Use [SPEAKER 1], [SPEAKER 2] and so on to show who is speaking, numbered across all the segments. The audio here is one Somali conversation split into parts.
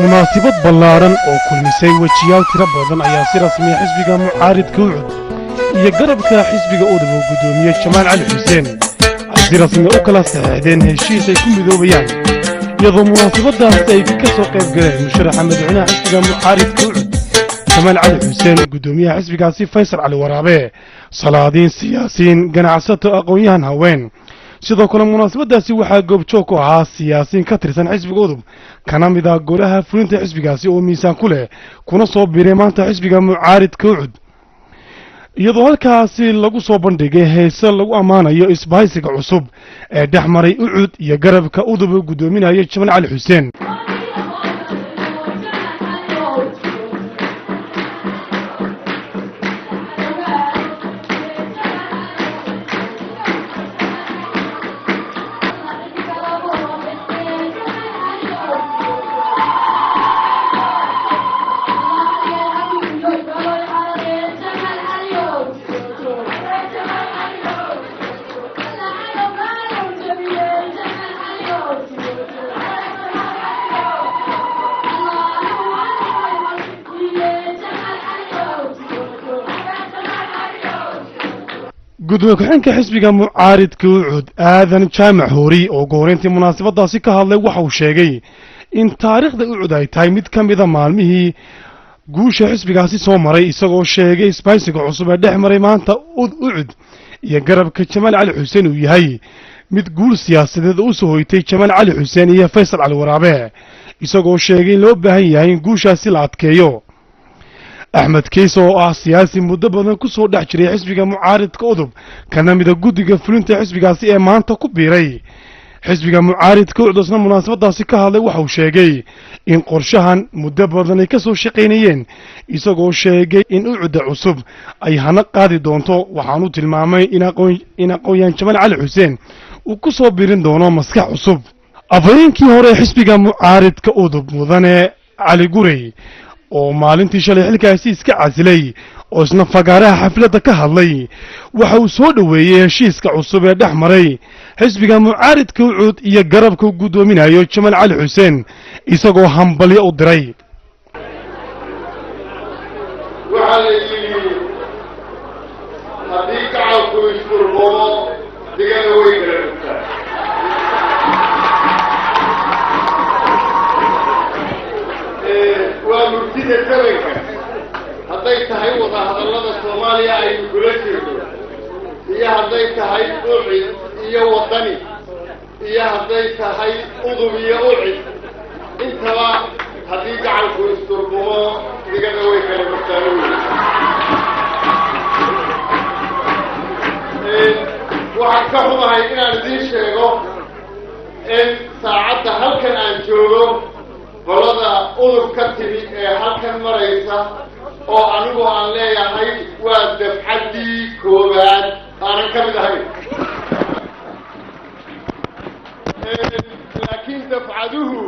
[SPEAKER 1] munaasabad ballaaran oo kulmisay wejiyaal tiro badan ayaa si rasmi ah xisbiga mucaaridka u cud iyo garabka xisbiga udub oo gudoomiye Jamaal Cali Xuseen ay si rasmi u kala saxeexdeen heshiis ay ku midoobayaan iyadoo munaasabadaas ay ka soo qayb galeen musharaxa madaxweynaha xisbiga mucaaridka u cud Jamaal Cali Xuseen gudoomiyaha xisbigaasi Faysal Cali Waraabe salaadiin siyaasiin ganacsato aqoon-yahan haween sidoo kale munaasabadaasi waxaa goobjoog ku ahaa siyaasiin ka tirsan xisbiga udub kana mid ah golaha fulinta xisbigaasi oo miisaan ku leh kuna soo biiray maanta xisbiga mucaaridka u cud iyadoo halkaasi lagu soo bandhigay heese lagu ammaanayo isbahaysiga cusub ee dhex maray u cud iyo garabka udub gudoominaya Jamaal Cali Xuseen gudoomiye ku-xigeenka xisbiga mucaaridka u cud aadan jaamac hoori oo gooreyntii munaasabadaasi ka hadlay waxa uu sheegay in taariikhda u cud ay tahay mid ka mid a maalmihii guusha xisbigaasi soo maray isagoo sheegay isbahaysiga cusub ee dhex maray maanta u cud iyo garabka Jamaal Cali Xuseen uu yahay mid guul siyaasadeed u soo hoytay Jamaal Cali Xuseen iyo Faysal Cali Waraabe isagoo sheegay in loo baahan yahay in guushaasi la adkeeyo أحمد كيسو سياسي مدبر كسو دحجري حزبك معارض كودب كان ميدا غوديغا فلنتا حزبكاسي ee maanta ku biiray xisbiga mucaaridka u cudusna munaasabadaasi ka hadlay waxa uu sheegay in qorshahan muddo badan ay ka soo shaqeynayeen isagoo sheegay in u cud cusub ay hana qaadi doonto waxaan u tilmaamay in aqoon Jamaal Cali Xuseen uu ku soo biirin doono maskax cusub afayeenkii hore xisbiga mucaaridka udub mudane Cali Gurey oo maalintii shalay xilkaasi iska casilay oo isna fagaaraha xafladda ka hadlay waxa uu soo dhaweeyay heshiiska cusub ee dhex maray xisbiga mucaaridka u cud iyo garabka gudoominayo Jamaal Cali Xuseen isagoo hambalyo u diray
[SPEAKER 2] hadday tahay wada hadallada Soomaaliya ay kula jirto iyo hadday tahay ucid iyo wadani iyo hadday tahay udub iyo ucid intaba haddii gacanku isturbumo digada way kala mataanooyin waxaan ka xumahay inaan idiin sheego in saacadda halkan aan joogo qolada udub ka timi ee halkan maraysa oo anigu aan leeyahay waa dafcadii koowaad aanan ka mid ahayn laakiin dafcaduhu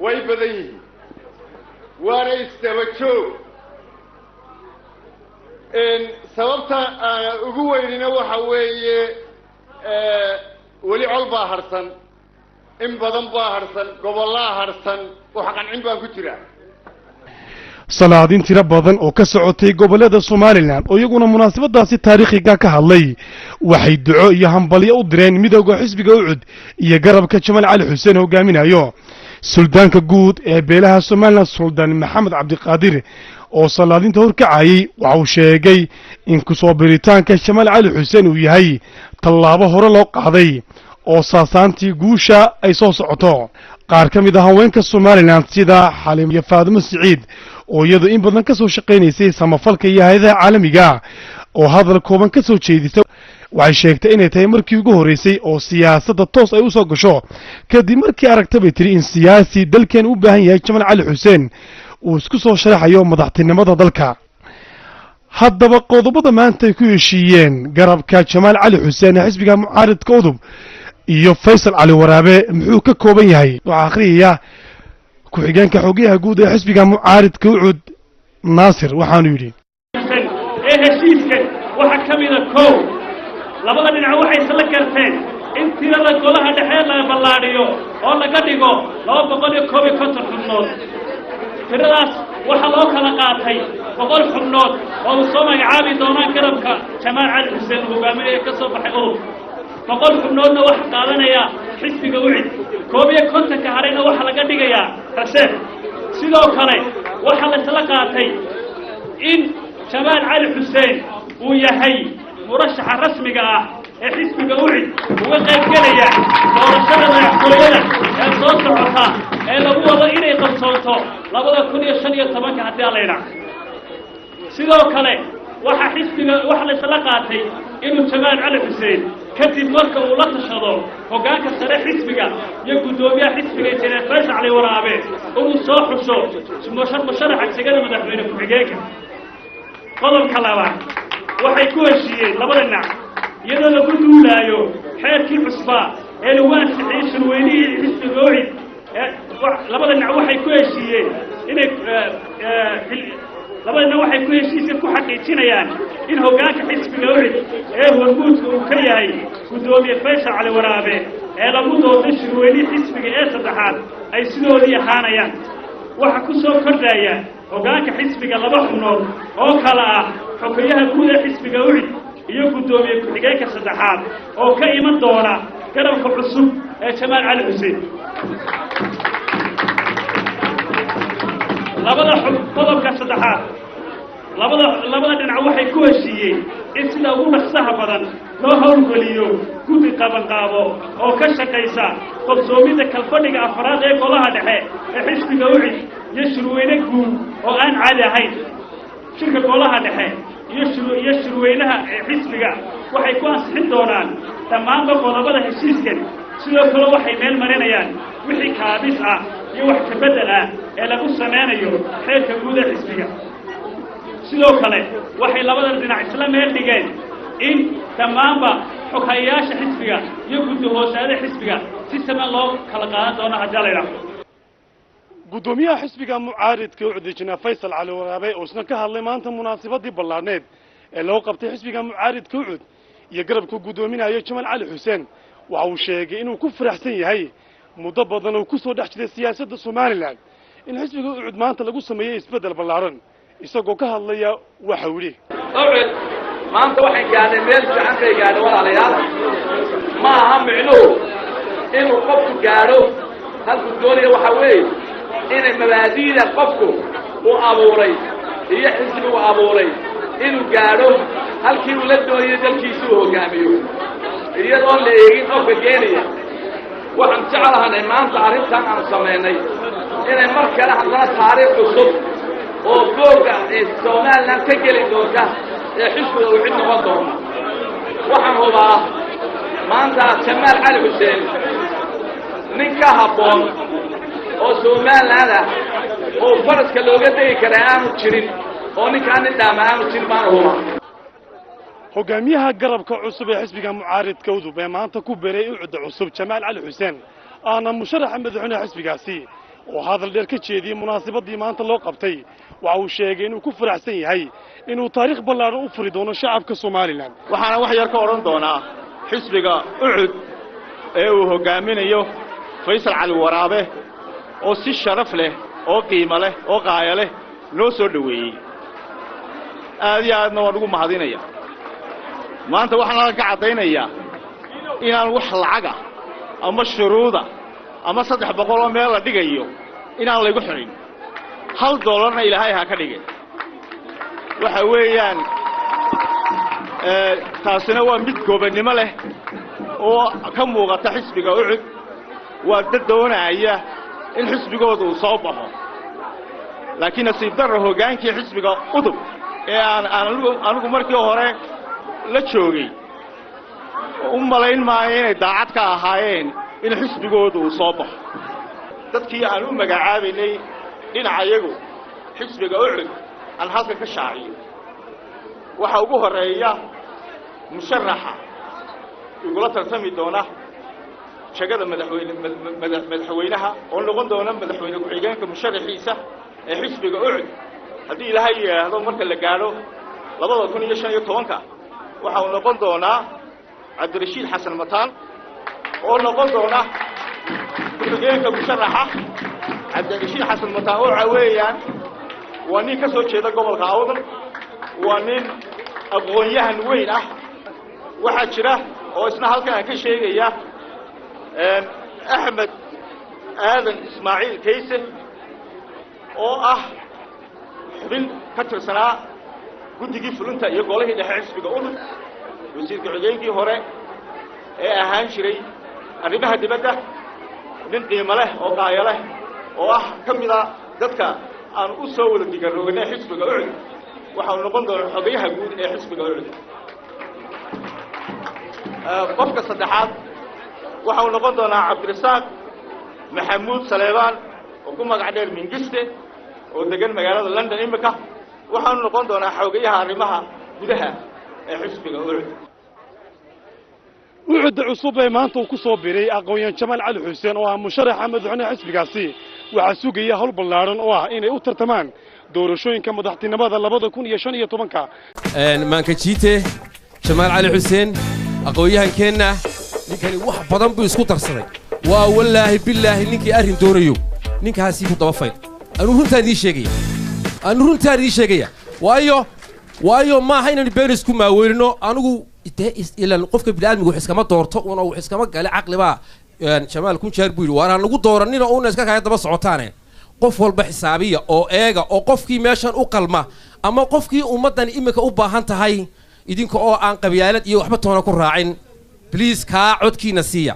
[SPEAKER 2] way badan yihiin waana isdaba joog sababta ugu weynina waxa weeye weli col baa harsan in badan baa harsan gobollaa harsan waxa qancin baan ku jiraa
[SPEAKER 1] salaadiin tiro badan oo ka socotay gobollada Soomaaliland oo iyaguna munaasabadaasi taariikhiga ka hadlay waxay duco iyo hambalyo u direen midowga xisbiga u cud iyo garabka Jamaal Cali Xuseen hogaaminayo suldaanka guud ee beelaha Soomaaliland Suldaan Maxamed Cabdiqaadir oo salaadiinta horkacayay waxa uu sheegay in ku soo biritaanka Jamaal Cali Xuseen uu yahay tallaabo hore loo qaaday oo saasaantii guusha ay soo socoto qaar ka mid ah haweenka Soomaaliland sida Xaliim iyo Faadimo Siciid oo iyadu in badan ka soo shaqeynaysay samafalka iyo hay'adaha caalamiga oo hadal kooban ka soo jeedisay waxay sheegtay inay tahay markii ugu horeysay oo siyaasadda toos ay u soo gasho kadib markii aragtay tiri in siyaasi dalkeen u baahan yahay Jamaal Cali Xuseen uu isku soo sharaxayo madaxtinimada dalka haddaba qodobada maanta ay ku heshiiyeen garabka Jamaal Cali Xuseen ee xisbiga mucaaridka udub iyo Faysal Cali Waraabe muxuu ka kooban yahay waxa akhriya ku-xigeenka xogayaha guud ee xisbiga mucaaridka u cud Naasir waxaanu yiri
[SPEAKER 3] heshiiskan waxa kamida koow labada dhinac waxay isla garteen in tirada golaha dhexe la ballaariyo oo laga dhigo 251 xubnood tiradaas waxa loo kala qaatay 100 xubnood oo uu soo magacaabi doonaan garabka Jamaal Cali Xuseen hoggaamiye ka soo baxay oo 100 xubnoodna waxa qaadanaya xisbiga wicid koobiye kontanka harayna waxa laga dhigayaa raseeb sidoo kale waxa la isla qaatay in Jamaal Cali Xuseen uu yahay murashaxa rasmiga ah ee xisbiga wicid uga qayb galaya doorashada madaxtooyada ee soo socota ee lagu wado inay qabsoonto 2015 haddii la yiraahdo sidoo kale waxa xisbiga waxa la isla qaatay inuu Jamaal Cali Xuseen kadib marka uu la tashado hoggaanka sare xisbiga iyo gudoomiyaha xisbiga Injineer Faysal Cali Waraabe uu soo xusho musharaxa jagada madaxweyne ku-xigeenka qodobka labaad waxay ku heshiiyeen labada dhinac iyadoo lagu duulaayo xeerkii cusba ee lagu ansixiyay shirweynihii xisbiga wicid labada dhinac waxay ku heshiiyeen inay labadana waxay ku heshiisay ku xaqiijinayaan in hoggaanka xisbiga wicid ee hormuudka uu ka yahay gudoomiye Faysal Cali Waraabe ee lagu doortay shirweynihii xisbiga ee saddexaad ay sidoodii ahaanayaan waxa ku soo kordhaya hoggaanka xisbiga 2 xubnood oo kala ah xogayaha guud ee xisbiga wicid iyo gudoomiye ku-xigeenka saddexaad oo ka iman doona garabka cusub ee Jamaal Cali Xuseen qodobka saddexaad labada dhinac waxay ku heshiiyeen in sida ugu dhaqsaha badan loo howlgeliyo guddi qabanqaabo oo ka shaqaysa qabsoomida kalfadhiga afraad ee golaha dhexe ee xisbiga wicid iyo shirweyne guud oo aan caadi ahayn shirka golaha dhexe iyo shirweynaha xisbiga waxay ku ansixin doonaan dhammaan qodobada heshiiskan sidoo kale waxay meel marinayaan wixii kaabis ah iyo wax ka bedel ah ee lagu sameynayo xeerka guud ee xisbiga sidoo kale waxay labada dhinac isla meel dhigeen in dhammaanba xogayaasha xisbiga iyo guddi hoosaade xisbiga si siman loo kala qaadan doono haddii la yidhaahdo
[SPEAKER 1] gudoomiyaha xisbiga mucaaridka u cudijina Faysal Cali Waraabe oo isna ka hadlay maanta munaasabadii ballaarneed ee loo qabtay xisbiga mucaaridka u cud iyo garabka gudoominayo Jamaal Cali Xuseen waxa uu sheegay inuu ku faraxsan yahay muddo badan oo ku soo dhex jiray siyaasadda Soomaaliland in xisbiga u cud maanta lagu sameeyay isbedel ballaaran isagoo ka hadlaya waxa uu yiri
[SPEAKER 4] maanta waxay gaadhay meel fiican bay gaadhay walaalayaal ma aha micnuhu inuu qofku gaadho halku doonaya waxa weeye inay mabaadiida qofku uu abuuray iyo xisbigu abuuray inuu gaadho halkii uu la doonayay dalkiisa uu hoggaamiyo iyadoo la eegin qofka geenaya waxaan jeclahay maanta arrintan aan sameynay inay mar kale haddana taariikh cusub oo booga ee Soomaaliland ka geli doonta ee xisbiga uu cid noqon doona waxaan hubaa maanta Jamaal Cali Xuseen nin ka habboon oo Soomaaliland oo faraska looga degi karaa aanu jirin oo ninkaan dhaama aanu jirin baan hubaa
[SPEAKER 1] hoggaamiyaha garabka cusub ee xisbiga mucaaridka udub ee maanta ku beeray u cid cusub Jamaal Cali Xuseen aana musharaxa madaxweynaha xisbigaasi oo hadal dheer ka jeediyay munaasabadii maanta loo qabtay waxa uu sheegay inuu ku faraxsan yahay inuu taariikh ballaaran u furi doono shacabka Soomaaliland
[SPEAKER 5] waxaana wax yar ka oran doonaa xisbiga ucud ee uu hogaaminayo Faysal Cali Waraabe oo si sharaf leh oo qiimo leh oo qaaya leh noo soo dhaweeyay aad iyo aadna waan ugu mahadinaya maanta waxaan ka cadaynayaa inaan wax lacaga ama shuruuda ama 300 oo meel la dhigayo inaan lagu xirin $1 ilaahay ha ka dhigay waxa weeyaan taasina waa mid goobnimo leh oo ka muuqata xisbiga ucud waa dad doonaya in xisbigoodu uu soo baxo laakiin nasiib darro hogaankii xisbiga udub ee aan anigu markii hore la joogay umalayn maayo inay daacad ka ahaayeen in xisbigoodu uu soo baxo dadkii aan u magacaabaynay dhinacayagu xisbiga ucud aan halka ka shaaciyo waxa ugu horeeya musharaxa igula tartami doona shaqada madaxweynaha oo noqon doona madaxweyne ku-xigeenka musharaxiisa ee xisbiga ucud haddii ilaahay yiraahdo marka la gaaro 2015 waxa uu noqon doonaa Cabdirashiid Xasan Mataan oo noqon doona ku-xigeenka musharaxa cabdirashiid xasan mataawaca weeyaan waa nin ka soo jeeda gobolka awdal waa nin aqoon-yahan weyn ah waxaa jira oo isna halkan aan ka sheegaya axmed aadan ismaaciil kayse oo ah xubin ka tirsanaa guddigii fulinta iyo golihii dhexe xisbiga udub wasiirka xogeenkii hore ee ahaan jiray arrimaha dibadda nin qiimo leh oo qaayo leh oo ah ka mid a dadka aan u soo wada digarooganay xisbiga ucud waxau noqon doonaa xogayaha guud ee xisbiga ucud qofka saddexaad waxau noqon doonaa cabdirasaaq maxamuud saleebaan oo ku magac dheer mingiste oo degan magaalada london imika waxaanu noqon doonaa xogayaha arrimaha gudaha ee xisbiga ucud
[SPEAKER 1] ucudda cusub ee maanta uu ku soo biray aqoon-yahan jamaal cali xuseen oo ah musharaxa madaxweynaha xisbigaasi waxaa sugaya hawl ballaaran oo ah inay u tartamaan doorashooyinka madaxtinimada 2015
[SPEAKER 6] maankajiite jamaal cali xuseen aqoon-yahankeenna ninkani wax badan buu isku darsaday waa wallaahi billaahi ninkii arrin doonayo ninkaasi ku daba fayl anu runtaan idii sheegaya waayo maaha inaynu been isku maaweelino anigu ilan qofka bini'aadmiga wax iskama doorto una wax iskama gale caqlibaa jamaal kunjaar buu yidhi waaraan lagu dooranina uuna iska kaya daba socotaane qof walba xisaabiya oo eega oo qofkii meeshan u qalma ama qofkii ummaddan iminka u baahan tahay idinka oo aan qabyaalad iyo waxba toona ku raacin bliis kaa codkiina siiya